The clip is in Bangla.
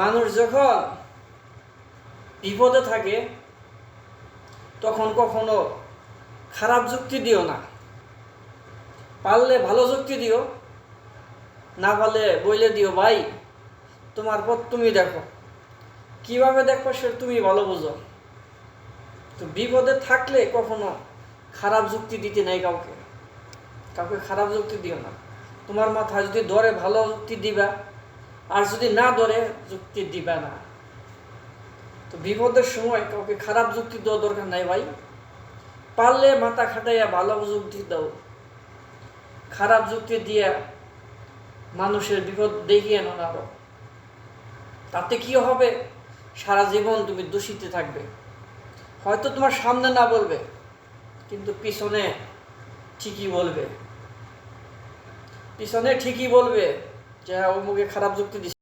মানুষ যখন বিপদে থাকে তখন কখনো খারাপ যুক্তি দিও না, পারলে ভালো যুক্তি দিও, না পারলে বলে দিও ভাই তোমার পথ তুমি দেখো, কিভাবে দেখো সে তুমি ভালো বুঝো। তো বিপদে থাকলে কখনো খারাপ যুক্তি দিতে নাই, কাউকে কাউকে খারাপ যুক্তি দিও না। তোমার মাথায় যদি ধরে ভালো যুক্তি দিবা, আর যদি না ধরে যুক্তি দিবা না। তো বিপদের সময় কাউকে খারাপ যুক্তি দেওয়া দরকার নাই ভাই, পারলে মাথা খাটাইয়া ভালো যুক্তি দাও। খারাপ যুক্তি দিয়ে মানুষের বিপদ দেখিয়ে আনো না, তাতে কি হবে, সারা জীবন তুমি দূষিতে থাকবে। হয়তো তোমার সামনে না বলবে, কিন্তু পিছনে ঠিকই বলবে, পিছনে ঠিকই বলবে যে অমুকে খারাপ যুক্তি দিচ্ছে।